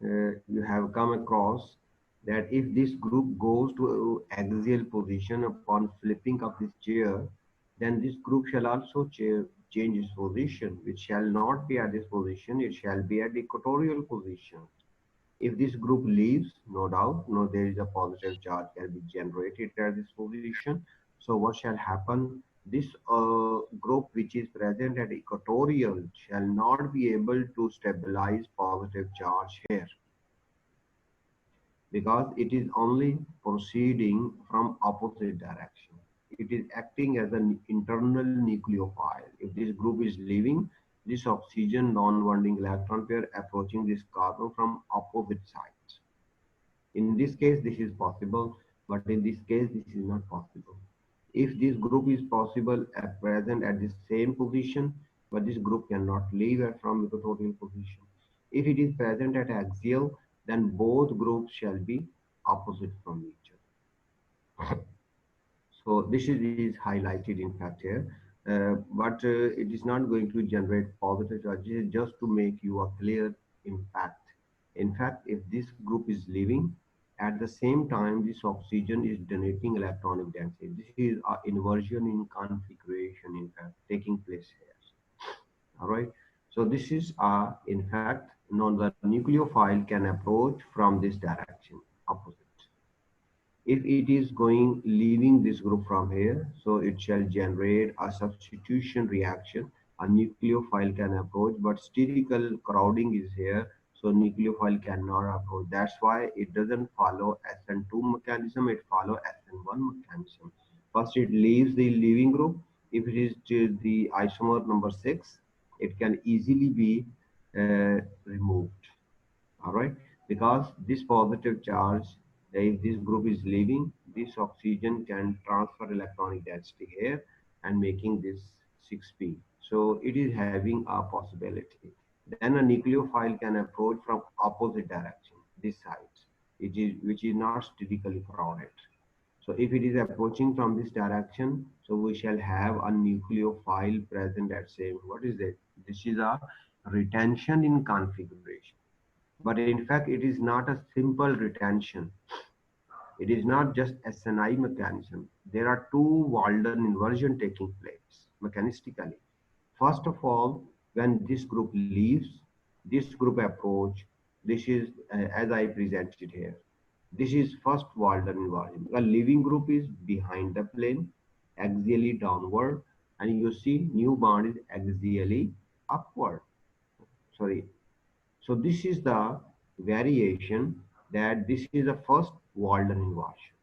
you have come across that if this group goes to axial position upon flipping of this chair, then this group shall also change its position, which shall not be at this position, it shall be at equatorial position. If this group leaves, no doubt, no, there is a positive charge can be generated at this position. So what shall happen? This group which is present at equatorial shall not be able to stabilize positive charge here because it is only proceeding from opposite direction. It is acting as an internal nucleophile. If this group is leaving, this oxygen non-bonding electron pair approaching this carbon from opposite sides. In this case, this is possible, but in this case, this is not possible. If this group is possible at present at the same position, but this group cannot leave from equatorial position. If it is present at axial, then both groups shall be opposite from each other. So this is highlighted in fact here, but it is not going to generate positive charges just to make you a clear impact. In fact, if this group is leaving, at the same time this oxygen is donating electronic density. This is an inversion in configuration in fact taking place here. All right. So this is in fact known the nucleophile can approach from this direction opposite. If it is going leaving this group from here, so it shall generate a substitution reaction. A nucleophile can approach, but sterical crowding is here, so nucleophile cannot approach. That's why it doesn't follow SN2 mechanism, it follow SN1 mechanism. First it leaves the leaving group. If it is to the isomer number 6, it can easily be removed. All right, because this positive charge, if this group is leaving, this oxygen can transfer electronic density here and making this 6p. So it is having a possibility. Then a nucleophile can approach from opposite direction, this side, which is not sterically crowded. So if it is approaching from this direction, so we shall have a nucleophile present at same. What is it? This is a retention in configuration. But in fact, it is not a simple retention. It is not just SNI mechanism. There are two Walden inversion taking place mechanistically. First of all, when this group leaves, this group approach, this is as I presented here. This is first Walden inversion. The leaving group is behind the plane, axially downward, and you see new bond is axially upward. Sorry, so this is the variation that this is the first Walden inversion.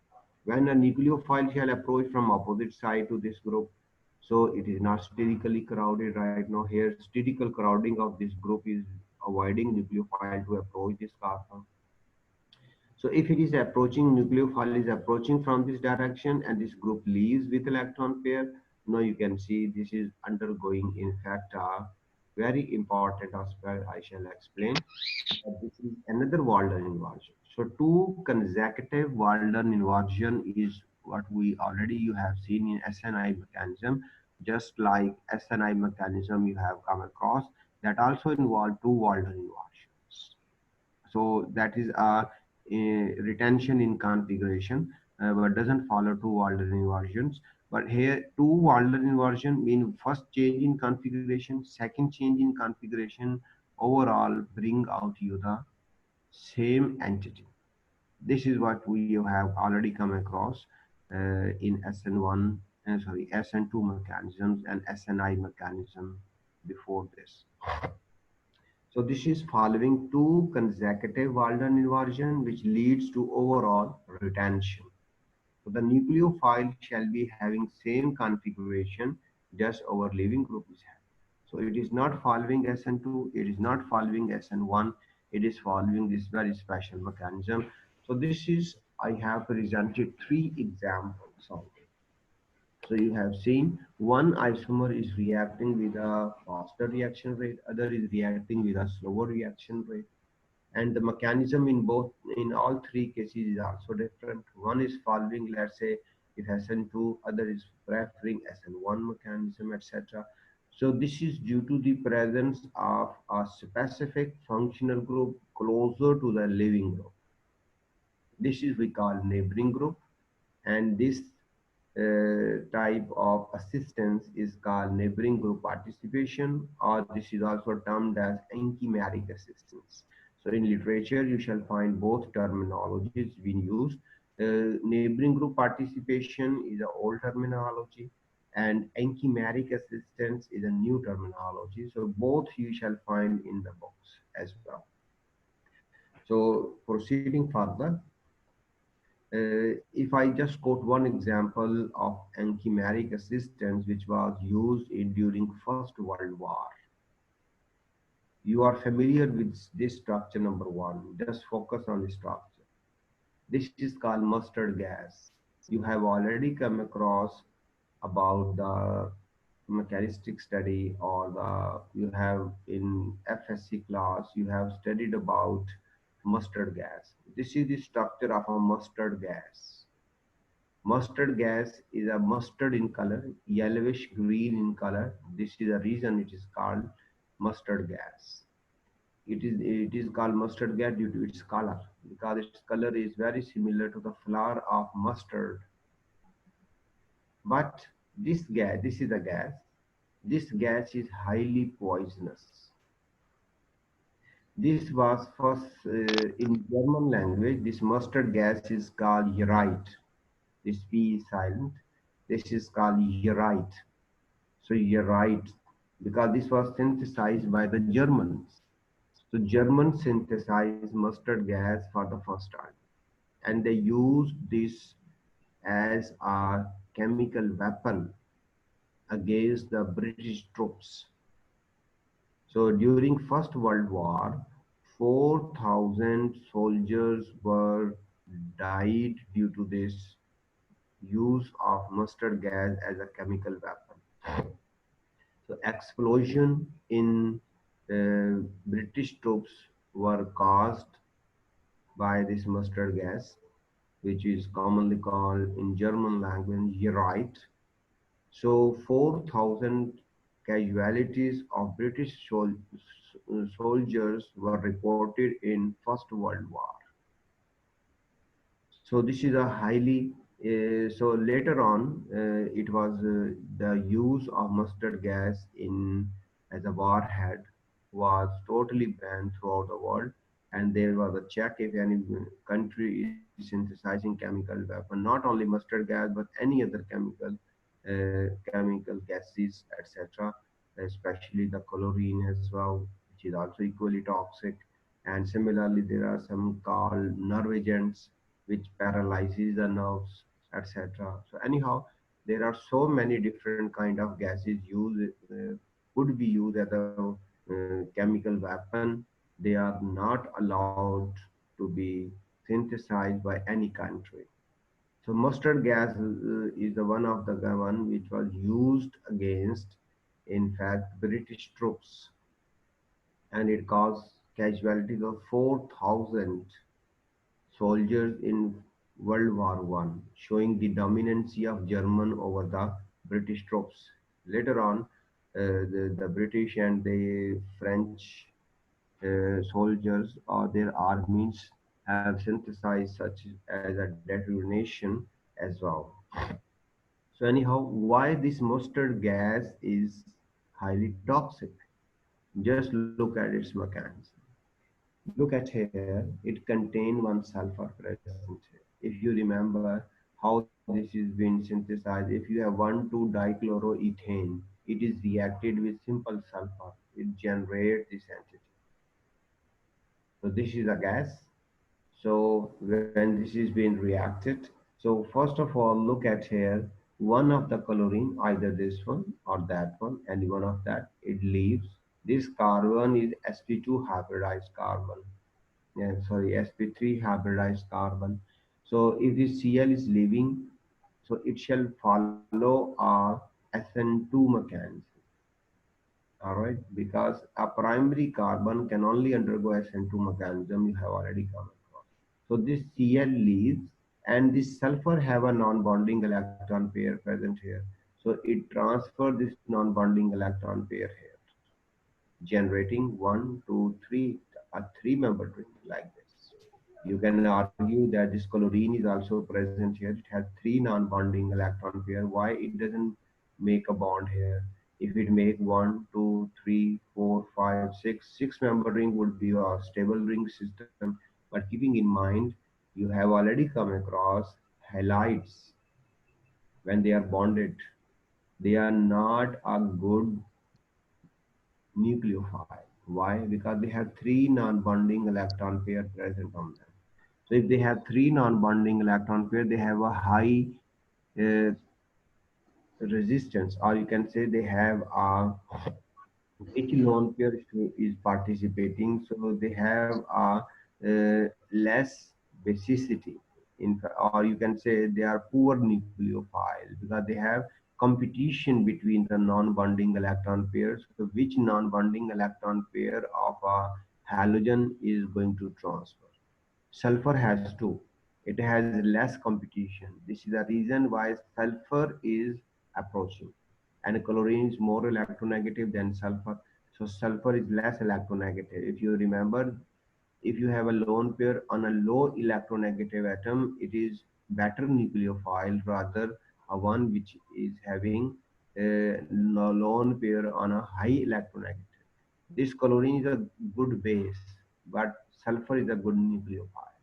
When a nucleophile shall approach from opposite side to this group, so it is not sterically crowded right now. Here, sterical crowding of this group is avoiding nucleophile to approach this carbon. So if it is approaching, nucleophile is approaching from this direction and this group leaves with electron pair, now you can see this is undergoing in fact a very important aspect I shall explain. This is another Walden inversion. So two consecutive Walden inversion is what we already you have seen in SNI mechanism, just like SNI mechanism you have come across that also involve two Walden inversions. So that is a retention in configuration, but doesn't follow two Walden inversions. But here two Walden inversion mean first change in configuration, second change in configuration, overall bring out you the same entity. This is what we have already come across in SN1, SN2 mechanisms and SNI mechanism before this. So this is following two consecutive Walden inversion which leads to overall retention. So the nucleophile shall be having same configuration just our leaving group is having. So it is not following SN2, it is not following SN1, it is following this very special mechanism. So this is, I have presented three examples of it. So you have seen one isomer is reacting with a faster reaction rate, other is reacting with a slower reaction rate. And the mechanism in both, in all three cases is also different. One is following, let's say, if SN2, other is preferring SN1 mechanism, etc. So this is due to the presence of a specific functional group closer to the living group. This is we call neighboring group, and this type of assistance is called neighboring group participation, or this is also termed as enchimeric assistance. So in literature, you shall find both terminologies being used. Neighboring group participation is an old terminology, and enchimeric assistance is a new terminology. So both you shall find in the books as well. So proceeding further, if I just quote one example of enchimeric assistance which was used during First World War, you are familiar with this structure number one. Just focus on the structure. This is called mustard gas. You have already come across about the mechanistic study, or you have in FSC class you have studied about mustard gas. This is the structure of a mustard gas. Mustard gas is a mustard in color, yellowish green in color. This is the reason it is called mustard gas. It is called mustard gas due to its color, because its color is very similar to the flower of mustard. But this is a gas. This gas is highly poisonous. This was first in German language. This mustard gas is called urite. This P is silent. This is called urite. So you're right, because this was synthesized by the Germans. So Germans synthesized mustard gas for the first time, and they used this as a chemical weapon against the British troops. So during First World War, 4,000 soldiers were died due to this use of mustard gas as a chemical weapon. So explosion in British troops were caused by this mustard gas, which is commonly called in German language urite. So 4,000 casualties of British soldiers were reported in First World War. So this is a highly so later on it was the use of mustard gas in as a warhead was totally banned throughout the world, and there was a check if any country is synthesizing chemical weapon, not only mustard gas but any other chemical gases, etc., especially the chlorine as well, which is also equally toxic. And similarly, there are some called nerve agents which paralyzes the nerves, etc. So anyhow, there are so many different kind of gases used could be used as a chemical weapon. They are not allowed to be synthesized by any country. So mustard gas is the one of the one which was used against, in fact, British troops, and it caused casualties of 4,000 soldiers in World War One, showing the dominancy of German over the British troops. Later on, the British and the French soldiers or their armies have synthesized such as a detonation as well. So anyhow, why this mustard gas is highly toxic? Just look at its mechanism. Look at here, it contains one sulfur present here. If you remember how this is being synthesized, if you have 1,2-dichloroethane, it is reacted with simple sulfur. It generates this entity. So this is a gas. So when this is being reacted, so first of all, look at here, one of the chlorine, either this one or that one, any one of that, it leaves. This carbon is sp2 hybridized carbon. Yeah, sorry, sp3 hybridized carbon. So if this Cl is leaving, so it shall follow a SN2 mechanism. All right, because a primary carbon can only undergo SN2 mechanism, you have already come across. So this Cl leaves, and this sulfur have a non-bonding electron pair present here. So it transfers this non-bonding electron pair here, generating one, two, three, a three-membered ring like this. You can argue that this chlorine is also present here. It has three non-bonding electron pair. Why it doesn't make a bond here? If it make one, two, three, four, five, six-membered ring would be a stable ring system. But keeping in mind, you have already come across halides when they are bonded. They are not a good nucleophile. Why? Because they have three non-bonding electron pair present on them. So if they have three non-bonding electron pair, they have a high uh, resistance, or you can say they have a each lone pair is participating, so they have a less basicity. Or you can say they are poor nucleophile because they have competition between the non-bonding electron pairs. So which non-bonding electron pair of a halogen is going to transfer? Sulfur has two. It has less competition. This is the reason why sulfur is approaching. And chlorine is more electronegative than sulfur. So sulfur is less electronegative. If you remember, if you have a lone pair on a low electronegative atom, it is better nucleophile rather a one which is having a lone pair on a high electronegative. This chlorine is a good base, but sulfur is a good nucleophile,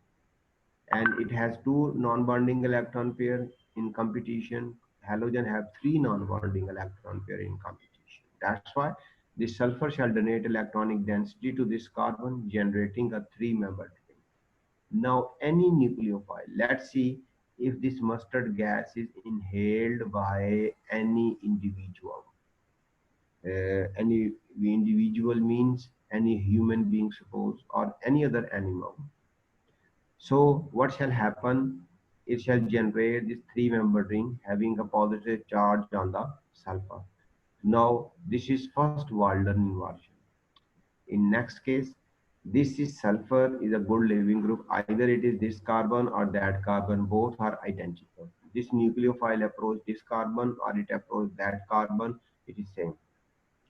and it has two non-bonding electron pair in competition. Halogen have three non-bonding electron pair in competition. That's why the sulfur shall donate electronic density to this carbon, generating a three-membered ring. Now, any nucleophile, let's see if this mustard gas is inhaled by any individual. Any individual means any human being, suppose, or any other animal. So what shall happen? It shall generate this three-membered ring having a positive charge on the sulfur. Now this is first Walden inversion. In next case, this is sulfur is a good leaving group. Either it is this carbon or that carbon. Both are identical. This nucleophile approach this carbon or it approach that carbon. It is same.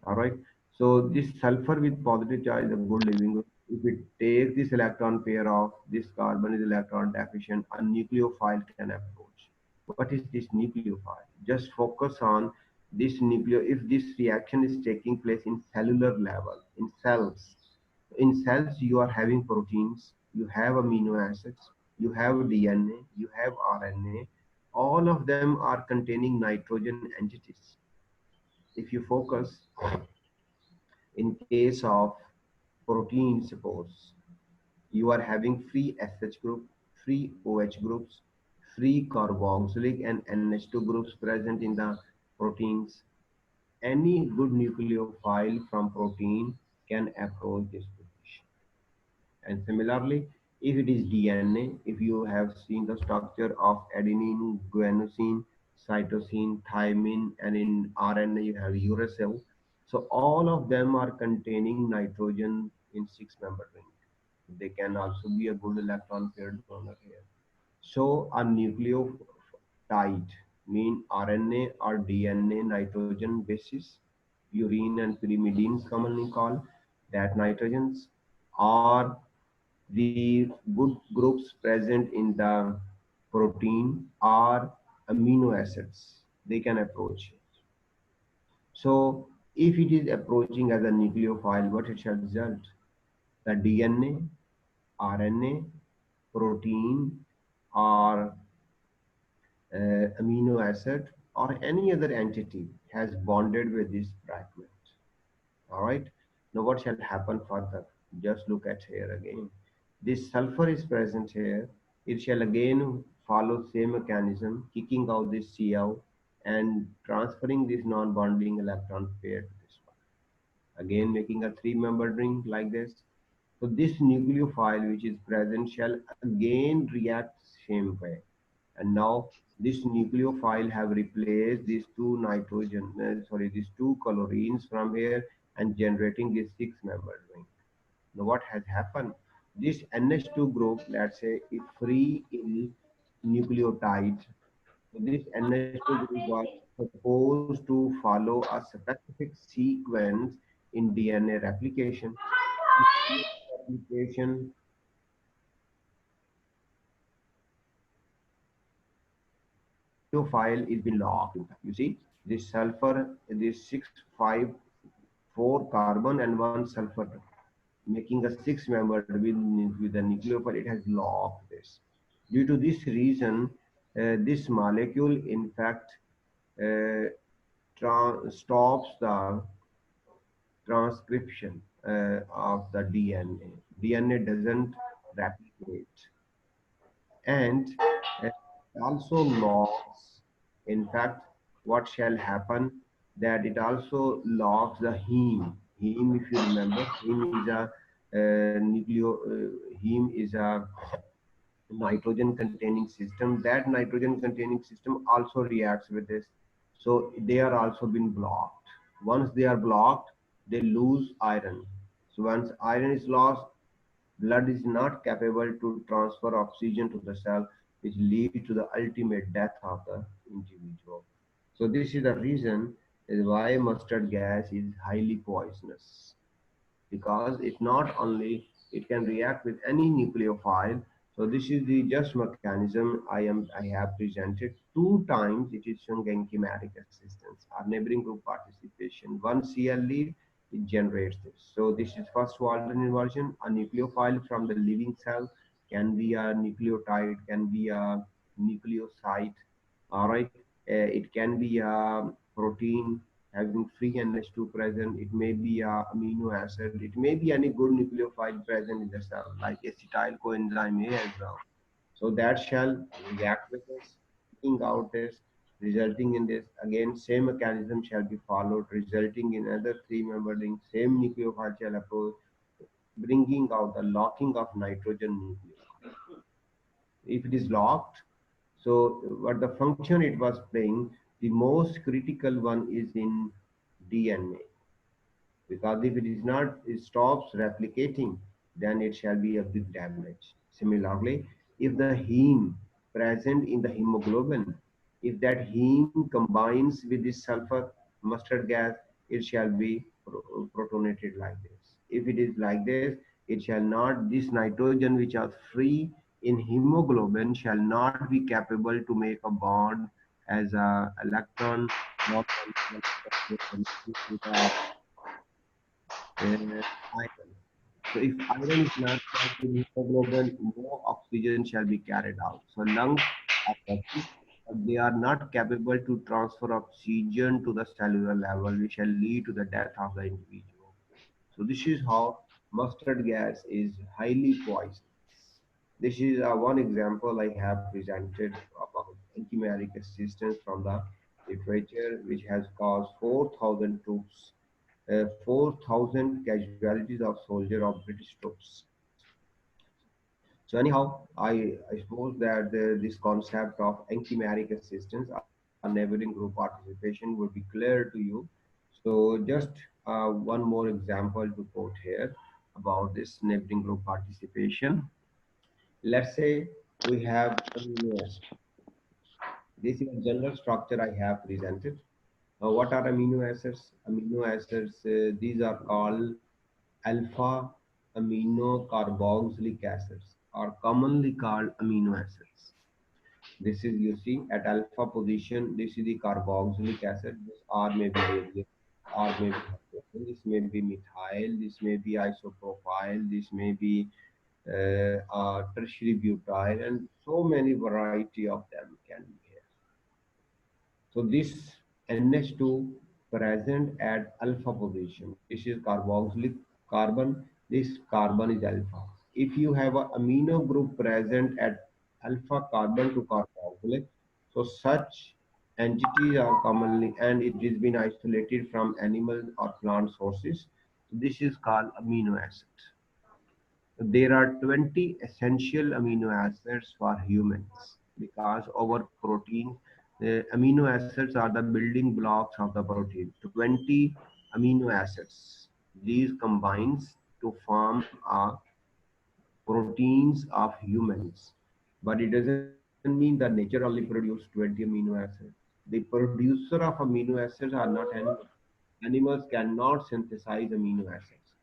All right. So this sulfur with positive charge is a good leaving group. If it takes this electron pair off, this carbon is electron deficient, a nucleophile can approach. What is this nucleophile? Just focus on this nucleo. If this reaction is taking place in cellular level, in cells you are having proteins, you have amino acids, you have DNA, you have RNA. All of them are containing nitrogen entities. If you focus in case of protein, suppose you are having free SH group, free OH groups, free carboxylic and NH2 groups present in the proteins. Any good nucleophile from protein can approach this position. And similarly, if it is DNA, if you have seen the structure of adenine, guanosine, cytosine, thymine, and in RNA you have uracil. So all of them are containing nitrogen in six-membered ring. They can also be a good electron pair donor here. So a nucleotide mean RNA or DNA nitrogen bases, purine and pyrimidines commonly called, that nitrogens are the good groups present in the protein are amino acids. They can approach. So if it is approaching as a nucleophile, what it shall result? The DNA, RNA, protein, or amino acid, or any other entity has bonded with this fragment. All right. Now what shall happen further? Just look at here again. This sulfur is present here. It shall again follow same mechanism, kicking out this Cl and transferring this non-bonding electron pair to this one. Again making a three-membered ring like this. So this nucleophile which is present shall again react same way. And now this nucleophile have replaced these two these two chlorines from here and generating this six-membered ring. Now what has happened? This NH2 group, let's say, is free in nucleotides. So this NH2 group was supposed to follow a specific sequence in DNA replication. This replication file is been locked. You see, this sulfur, this 654 carbon and one sulfur, making a six-membered with the nucleophile. It has locked this. Due to this reason, this molecule, in fact, uh, stops the transcription of the DNA. DNA doesn't replicate, and also logs. In fact, what shall happen that it also logs the heme. Heme, if you remember, heme is a heme is a nitrogen containing system. That nitrogen containing system also reacts with this, so they are also been blocked. Once they are blocked, they lose iron. So once iron is lost, blood is not capable to transfer oxygen to the cell, which leads to the ultimate death of the individual. So this is the reason is why mustard gas is highly poisonous, because it not only it can react with any nucleophile. So this is the just mechanism I have presented two times. It is showing enzymatic assistance or neighboring group participation. One Cl lead, it generates this. So this is first Walden inversion. A nucleophile from the living cell can be a nucleotide, can be a nucleoside. All right, it can be a protein having free NH2 present. It may be a amino acid. It may be any good nucleophile present in the cell, like acetyl coenzyme A as well. So that shall react with this, taking out this, resulting in this. Again, same mechanism shall be followed, resulting in another three-membered ring. Same nucleophile shall approach, bringing out the locking of nitrogen nucleophile. If it is locked, so what the function it was playing, the most critical one is in DNA, because if it is not, it stops replicating, then it shall be a big damage. Similarly, if the heme present in the hemoglobin, if that heme combines with this sulfur mustard gas, it shall be protonated like this. If it is like this, it shall not, this nitrogen which are free in hemoglobin shall not be capable to make a bond as a electron, not iron. So if iron is not present in hemoglobin, no oxygen shall be carried out. So lungs are working, but they are not capable to transfer oxygen to the cellular level, which shall lead to the death of the individual. So this is how mustard gas is highly poisonous. This is one example I have presented about antimeric assistance from the literature, which has caused 4,000 troops, 4,000 casualties of soldier of British troops. So anyhow, I suppose that this concept of antimeric assistance or neighboring group participation would be clear to you. So just one more example to quote here about this neighboring group participation. Let's say we have amino acids. This is a general structure I have presented. What are amino acids? Amino acids, these are called alpha amino carboxylic acids, are commonly called amino acids. This is, you see, at alpha position, this is the carboxylic acid. This R may be variable, R may be hydrogen, this may be methyl, this may be isopropyl, this may be tertiary butyl, and so many variety of them can be here. So this NH2 present at alpha position. This is carboxylic carbon. This carbon is alpha. If you have a amino group present at alpha carbon to carboxylic, so such entities are commonly, and it has been isolated from animal or plant sources. This is called amino acid. There are 20 essential amino acids for humans, because our protein, amino acids are the building blocks of the protein. 20 amino acids. These combines to form proteins of humans. But it doesn't mean that nature only produces 20 amino acids. The producer of amino acids are not animals. Animals cannot synthesize amino acids,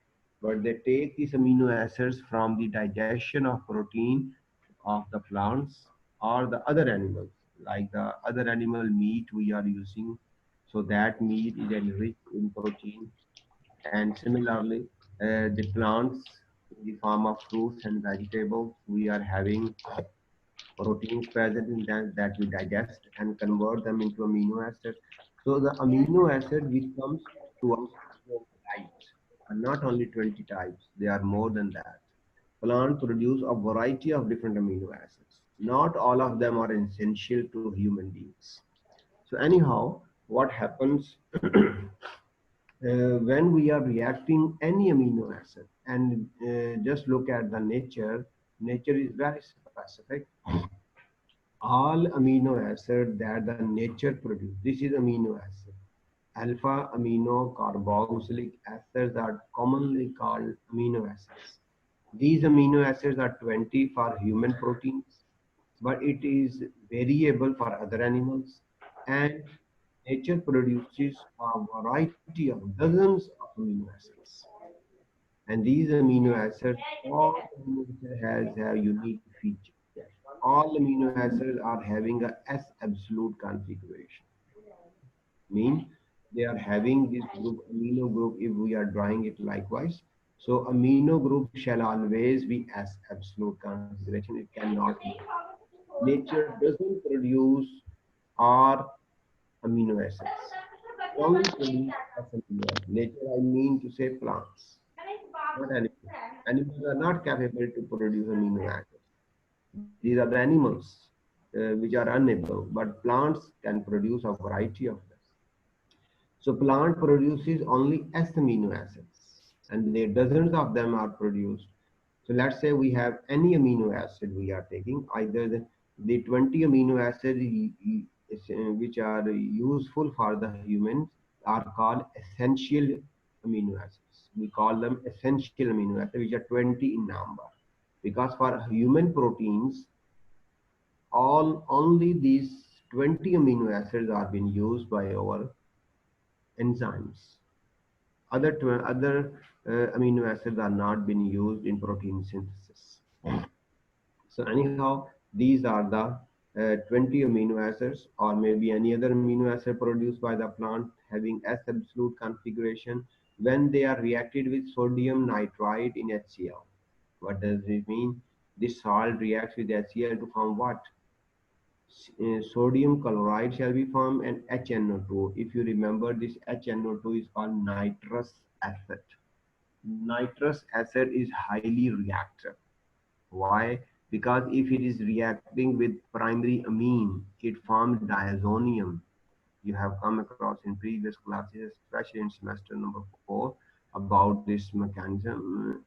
but they take these amino acids from the digestion of protein of the plants or the other animals, like the other animal meat we are using. So that meat is enriched in protein, and similarly, the plants in the form of fruits and vegetables, we are having proteins present in them that we digest and convert them into amino acids. So the amino acid which comes to us from types are not only 20 types, they are more than that. Plant produce a variety of different amino acids. Not all of them are essential to human beings. So anyhow, what happens when we are reacting any amino acid, and just look at the nature, nature is very specific. All amino acid that the nature produce, this is amino acid. Alpha amino carboxylic acids are commonly called amino acids. These amino acids are 20 for human proteins, but it is variable for other animals. And nature produces a variety of dozens of amino acids. And these amino acids, all amino acids have unique features. All amino acids are having a S absolute configuration. Mean they are having this group amino group if we are drawing it likewise. So amino group shall always be S absolute configuration. It cannot be. Nature doesn't produce R amino acids. It only produces S amino acids. Nature, I mean to say plants, not animals. Animals are not capable to produce amino acids. These are the animals which are unable, but plants can produce a variety of them. So plant produces only S amino acids, and the dozens of them are produced. So let's say we have any amino acid we are taking, either the 20 amino acids which are useful for the humans are called essential amino acids. We call them essential amino acids, which are 20 in number. Because for human proteins, all only these 20 amino acids are being used by our enzymes. Other amino acids are not being used in protein synthesis. So anyhow, these are the 20 amino acids, or maybe any other amino acid produced by the plant having S absolute configuration when they are reacted with sodium nitrite in HCl. What does it mean? This salt reacts with HCl to form what? Sodium chloride shall be formed, and HNO2. If you remember, this HNO2 is called nitrous acid. Nitrous acid is highly reactive. Why? Because if it is reacting with primary amine, it forms diazonium. You have come across in previous classes, especially in semester number 4, about this mechanism.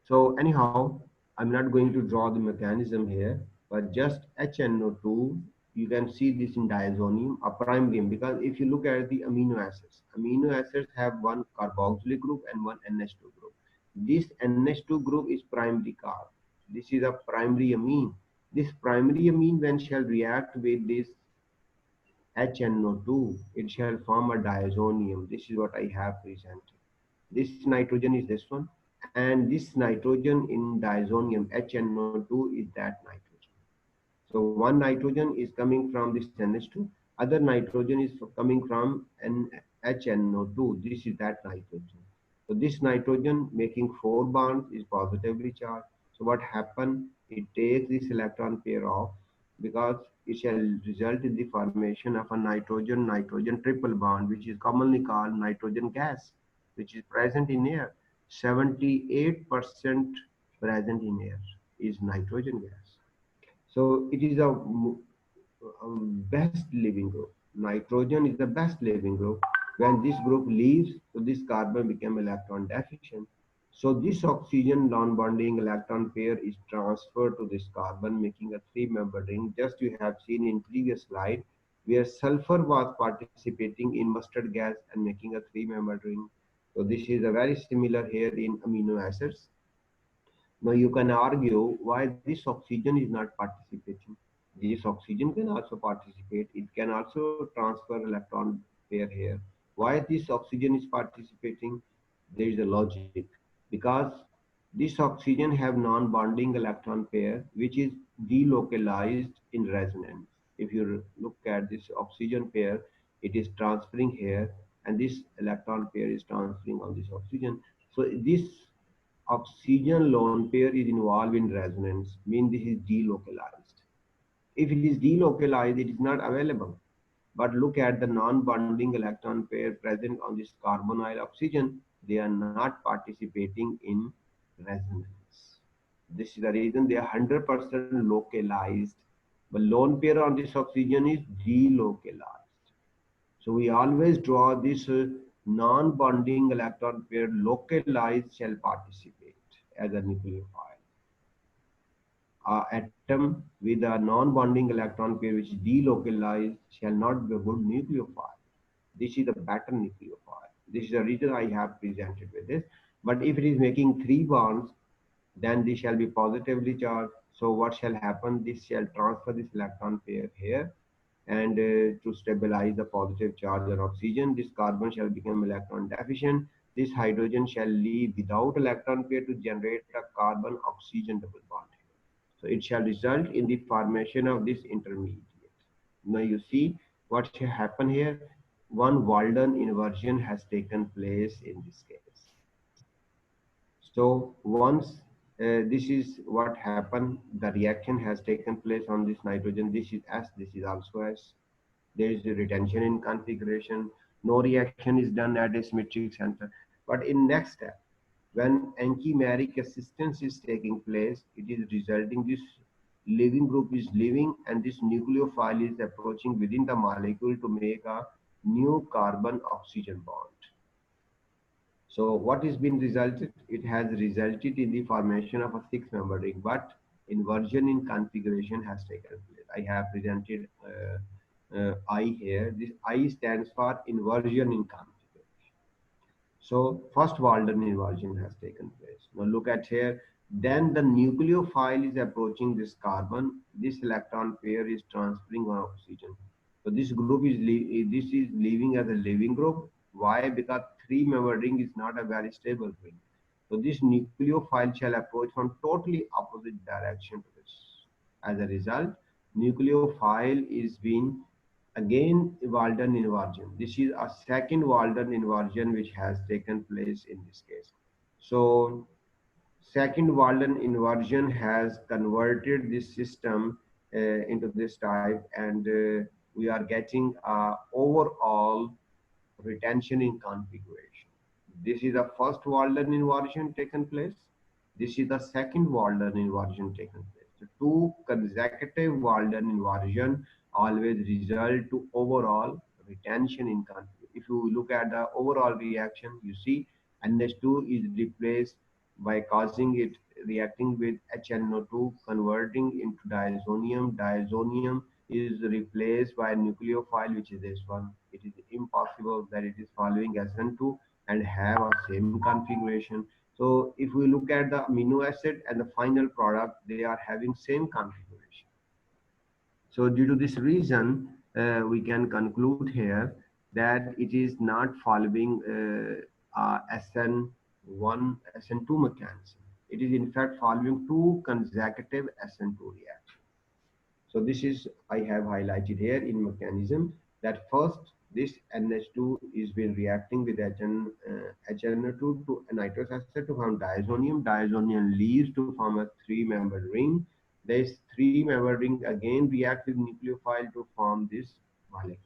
So anyhow, I'm not going to draw the mechanism here, but just HNO2, you can see this in diazonium, a primary, because if you look at the amino acids have one carboxylic group and one NH2 group. This NH2 group is primary carb. This is a primary amine. This primary amine when shall react with this HNO2, it shall form a diazonium. This is what I have presented. This nitrogen is this one, and this nitrogen in diazonium HNO2 is that nitrogen. So one nitrogen is coming from this NH2, other nitrogen is coming from an HNO2. This is that nitrogen. So this nitrogen making 4 bonds is positively charged. So what happens? It takes this electron pair off, because it shall result in the formation of a nitrogen-nitrogen triple bond, which is commonly called nitrogen gas, which is present in air. 78% present in air is nitrogen gas. So it is a best living group. Nitrogen is the best living group. When this group leaves, so this carbon become electron deficient. So this oxygen non-bonding electron pair is transferred to this carbon, making a three-membered ring. Just you have seen in previous slide, where sulfur was participating in mustard gas and making a three-membered ring. So this is a very similar here in amino acids. Now you can argue why this oxygen is not participating. This oxygen can also participate. It can also transfer electron pair here. Why this oxygen is participating? There is a logic. Because this oxygen have non-bonding electron pair which is delocalized in resonance. If you look at this oxygen pair, it is transferring here, and this electron pair is transferring on this oxygen. So this oxygen lone pair is involved in resonance, means this is delocalized. If it is delocalized, it is not available. But look at the non-bonding electron pair present on this carbonyl oxygen. They are not participating in resonance. This is the reason they are 100% localized. But lone pair on this oxygen is delocalized. So we always draw this non-bonding electron pair localized shall participate as a nucleophile. Atom with a non-bonding electron pair which is delocalized shall not be a good nucleophile. This is a better nucleophile. This is the reason I have presented with this. But if it is making three bonds, then this shall be positively charged. So what shall happen? This shall transfer this electron pair here, and to stabilize the positive charge on oxygen, this carbon shall become electron deficient. This hydrogen shall leave without electron pair to generate a carbon oxygen double bond. So it shall result in the formation of this intermediate. Now you see what shall happen here. One Walden inversion has taken place in this case. So once this is what happened, the reaction has taken place on this nitrogen. This is S, this is also S. There is a retention in configuration. No reaction is done at a symmetric center. But in next step, when enchimeric assistance is taking place, it is resulting this leaving group is leaving, and this nucleophile is approaching within the molecule to make a new carbon oxygen bond. So what has been resulted? It has resulted in the formation of a six-member ring, but inversion in configuration has taken place. I have presented I here. This I stands for inversion in configuration. So first Walden inversion has taken place. Now look at here. Then the nucleophile is approaching this carbon. This electron pair is transferring on oxygen. So this group is this is leaving as a leaving group. Why? Because three-member ring is not a very stable ring. So this nucleophile shall approach from totally opposite direction to this. As a result, nucleophile is being again Walden inversion. This is a second Walden inversion which has taken place in this case. So second Walden inversion has converted this system into this type, and we are getting overall retention in configuration. This is the first Walden inversion taken place. This is the second Walden inversion taken place. The two consecutive Walden inversion always result to overall retention in configuration. If you look at the overall reaction, you see NH2 is replaced by causing it reacting with HNO2, converting into diazonium. Diazonium is replaced by a nucleophile, which is this one. It is impossible that it is following SN2 and have a same configuration. So if we look at the amino acid and the final product, they are having same configuration. So due to this reason, we can conclude here that it is not following SN1, SN2 mechanism. It is in fact following two consecutive SN2 reactions. So this is, I have highlighted here in mechanism, that first this NH2 is been reacting with HNO2 to nitrous acid to form diazonium. Diazonium leaves to form a three-membered ring. This three-membered ring again reacts with nucleophile to form this molecule.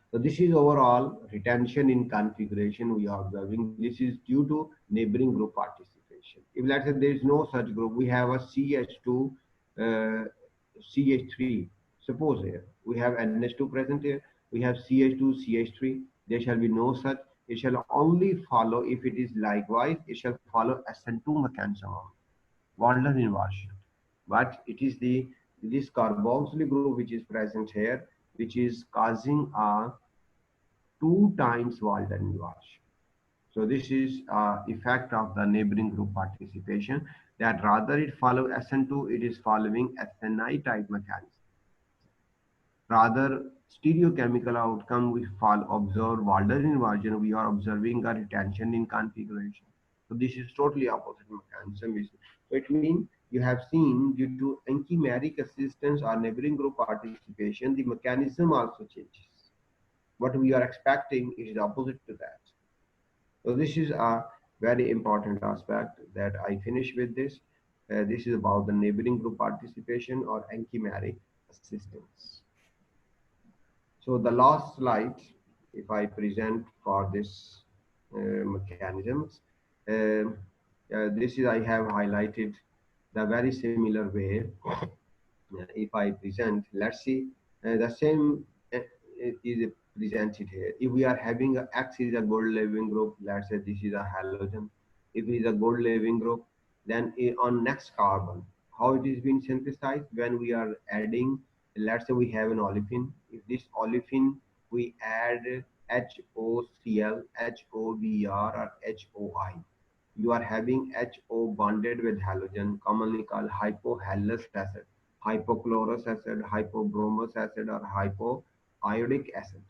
So this is overall retention in configuration we are observing. This is due to neighboring group participation. If let's say there is no such group, we have a CH2, CH3. Suppose here we have NH2 present here, we have CH2, CH3. There shall be no such. It shall only follow if it is likewise. It shall follow SN2 mechanism, Walden inversion. But it is the this carboxylic group which is present here, which is causing a two times Walden inversion. So this is effect of the neighboring group participation. that rather it follow SN2, it is following SNI type mechanism. Rather, stereochemical outcome we observe Walden inversion, we are observing a retention in configuration. So this is totally opposite mechanism. So it means you have seen due to enchimeric assistance or neighboring group participation, the mechanism also changes. What we are expecting is the opposite to that. So this is a very important aspect that I finish with this. This is about the neighboring group participation or enchimeric assistance. So the last slide, if I present for this mechanisms, this is I have highlighted the very similar way. If I present, let's see, the same is presented here. If we are having a X is a gold leaving group, let's say this is a halogen. If it is a gold leaving group, then on next carbon, how it is being synthesized when we are adding, let's say we have an olefin. If this olefin, we add HOCl, HOBr or HOI. You are having HO bonded with halogen, commonly called hypohalous acid, hypochlorous acid, hypobromous acid, or hypoiodic acid.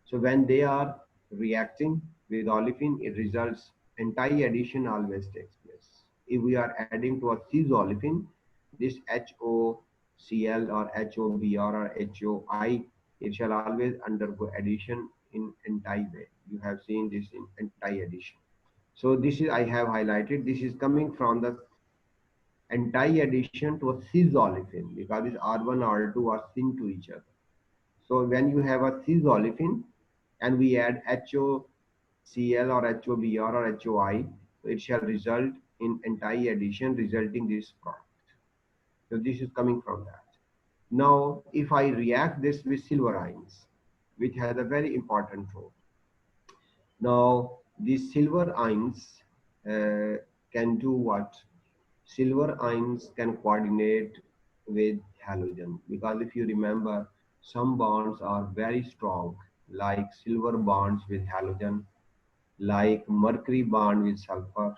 So when they are reacting with olefin, it results anti-addition always takes place. If we are adding to a cis olefin, this HOCl or HOBr or HOI, it shall always undergo addition in anti-way. You have seen this in anti-addition. So this is I have highlighted. This is coming from the anti-addition to a cis olefin because this R1 R2 are syn to each other. So when you have a cis olefin and we add HOCl or HOBr or HOI, it shall result in anti-addition resulting this product. So this is coming from that. Now, if I react this with silver ions, which has a very important role. Now, these silver ions can do what? Silver ions can coordinate with halogen because if you remember, some bonds are very strong, like silver bonds with halogen, like mercury bond with sulfur,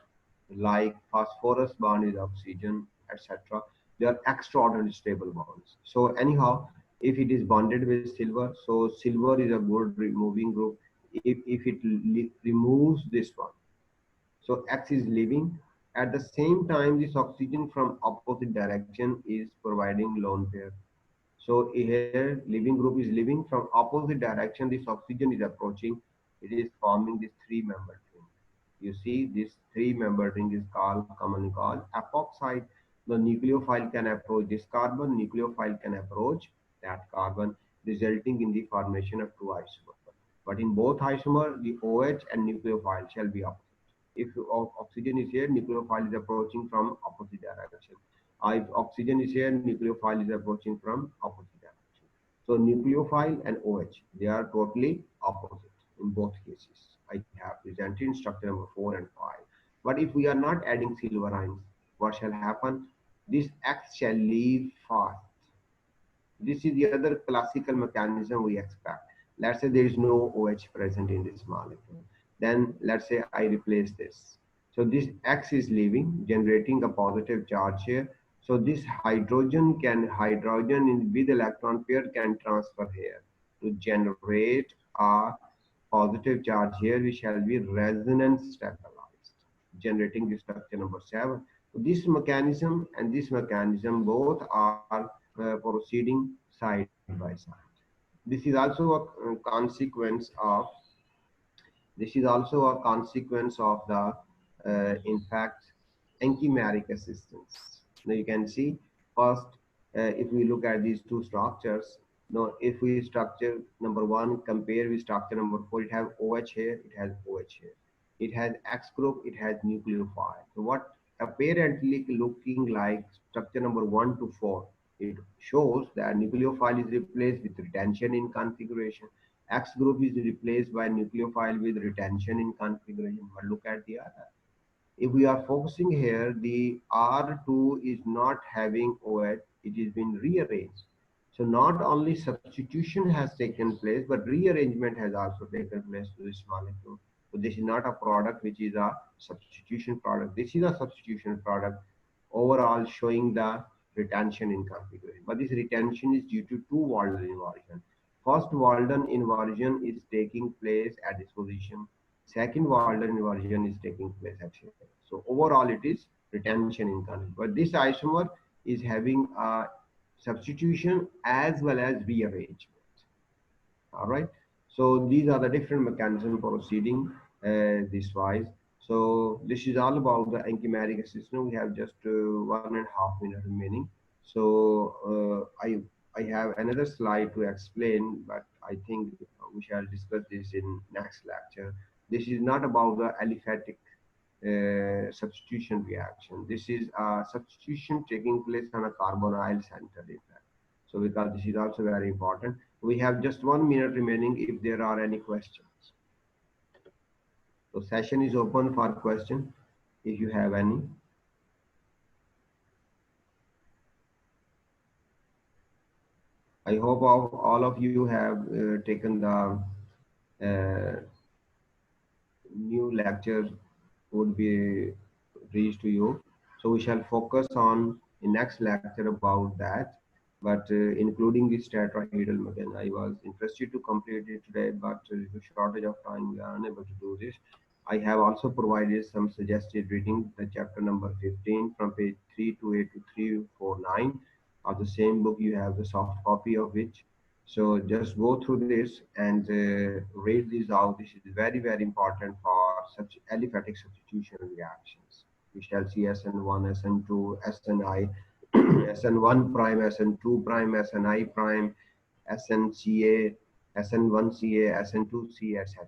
like phosphorus bond with oxygen, etc. They are extraordinarily stable bonds. So anyhow, if it is bonded with silver, so silver is a good removing group. If it removes this one, so X is leaving. At the same time, this oxygen from opposite direction is providing lone pair. So here leaving group is leaving from opposite direction. This oxygen is approaching. It is forming this three-membered ring. You see this three-membered ring is commonly called epoxide. The nucleophile can approach this carbon. Nucleophile can approach that carbon, resulting in the formation of two isomers. But in both isomers, the OH and nucleophile shall be opposite. If oxygen is here, nucleophile is approaching from opposite direction. If oxygen is here, nucleophile is approaching from opposite direction. So nucleophile and OH, they are totally opposite in both cases. I have presented in structure number 4 and 5. But if we are not adding silver ions, what shall happen? This X shall leave fast. This is the other classical mechanism we expect. Let's say there is no OH present in this molecule. Then let's say I replace this. So this X is leaving, generating a positive charge here. So this hydrogen with electron pair can transfer here to generate a positive charge here, which shall be resonance stabilized, generating the structure number 7. So this mechanism and this mechanism both are proceeding side by side. This is also a consequence of the in fact enchimeric assistance. Now you can see first if we look at these two structures. Now if we structure number 1 compare with structure number 4, it has OH here, it has OH here, it has X group, it has nucleophile. So what apparently looking like structure number 1 to 4, it shows that nucleophile is replaced with retention in configuration. X group is replaced by nucleophile with retention in configuration. But look at the other. If we are focusing here, the R2 is not having OH, it is been rearranged. So not only substitution has taken place, but rearrangement has also taken place to this molecule. So this is not a product which is a substitution product. This is a substitution product. overall showing the retention in configuration. But this retention is due to two Walden inversion. First Walden inversion is taking place at this position. Second Walden inversion is taking place at here. So overall it is retention in configuration. But this isomer is having a substitution as well as rearrangement. All right. So these are the different mechanism proceeding this wise. So this is all about the enzymatic assistant. We have just 1.5 minutes remaining. So I have another slide to explain, but I think we shall discuss this in next lecture. This is not about the aliphatic substitution reaction. This is a substitution taking place on a carbonyl center effect. So because this is also very important. We have just 1 minute remaining if there are any questions. So session is open for question if you have any. I hope all of you have taken the new lecture would be reached to you. So we shall focus on the next lecture about that, but including the tetrahedral mechanism. I was interested to complete it today, but due to shortage of time, we are unable to do this. I have also provided some suggested reading, the chapter number 15 from page 328 to 349 of the same book. You have the soft copy of which. So just go through this and read these out. This is very, very important for such aliphatic substitution reactions. We shall see SN1, SN2, SNI, SN1 prime, SN2 prime, SNI prime, SNCA, SN1CA, SN2CA, etc.